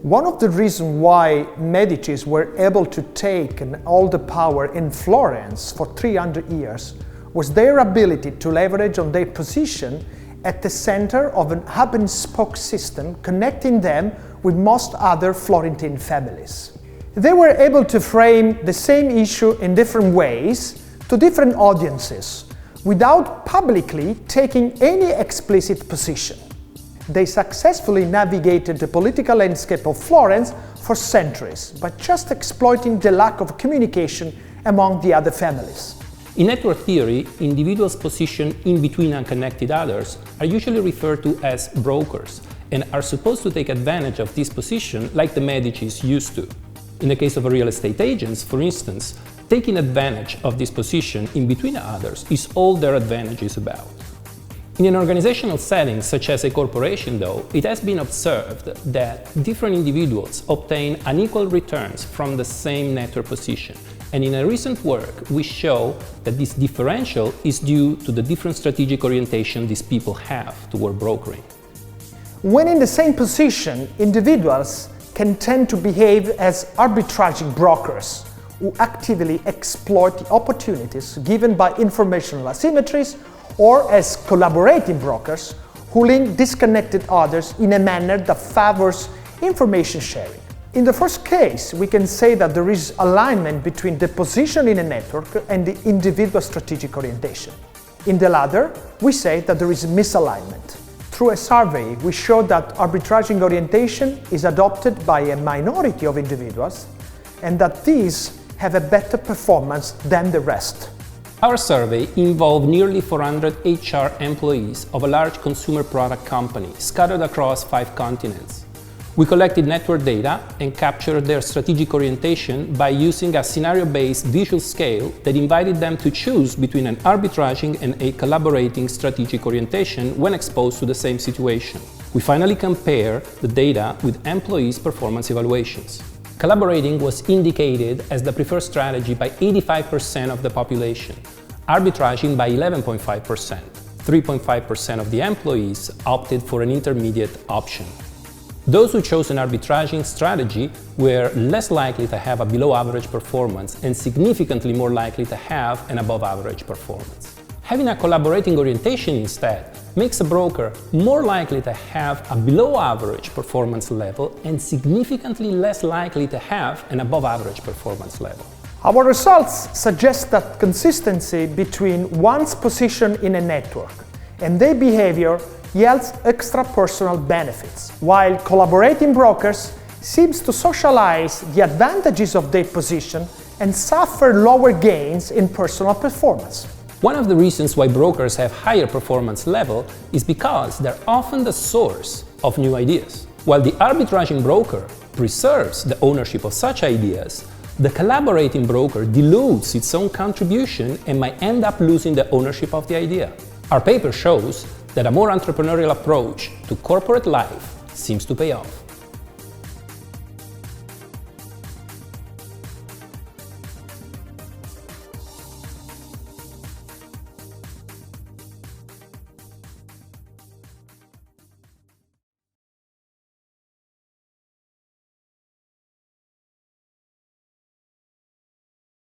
One of the reasons why Medicis were able to take all the power in Florence for 300 years was their ability to leverage on their position at the center of an hub-and-spoke system connecting them with most other Florentine families. They were able to frame the same issue in different ways to different audiences without publicly taking any explicit position. They successfully navigated the political landscape of Florence for centuries by just exploiting the lack of communication among the other families. In network theory, individuals positioned in between unconnected others are usually referred to as brokers and are supposed to take advantage of this position like the Medicis used to. In the case of real estate agents, for instance, taking advantage of this position in between others is all their advantage is about. In an organizational setting, such as a corporation though, it has been observed that different individuals obtain unequal returns from the same network position. And in a recent work, we show that this differential is due to the different strategic orientation these people have toward brokering. When in the same position, individuals can tend to behave as arbitraging brokers who actively exploit the opportunities given by informational asymmetries, or as collaborating brokers who link disconnected others in a manner that favors information sharing. In the first case, we can say that there is alignment between the position in a network and the individual strategic orientation. In the latter, we say that there is misalignment. Through a survey, we showed that arbitraging orientation is adopted by a minority of individuals and that these have a better performance than the rest. Our survey involved nearly 400 HR employees of a large consumer product company scattered across 5 continents. We collected network data and captured their strategic orientation by using a scenario-based visual scale that invited them to choose between an arbitraging and a collaborating strategic orientation when exposed to the same situation. We finally compared the data with employees' performance evaluations. Collaborating was indicated as the preferred strategy by 85% of the population, arbitraging by 11.5%. 3.5% of the employees opted for an intermediate option. Those who chose an arbitraging strategy were less likely to have a below-average performance and significantly more likely to have an above-average performance. Having a collaborating orientation instead makes a broker more likely to have a below-average performance level and significantly less likely to have an above-average performance level. Our results suggest that consistency between one's position in a network and their behavior yields extra personal benefits, while collaborating brokers seems to socialize the advantages of their position and suffer lower gains in personal performance. One of the reasons why brokers have higher performance level is because they're often the source of new ideas. While the arbitraging broker preserves the ownership of such ideas, the collaborating broker dilutes its own contribution and might end up losing the ownership of the idea. Our paper shows that a more entrepreneurial approach to corporate life seems to pay off.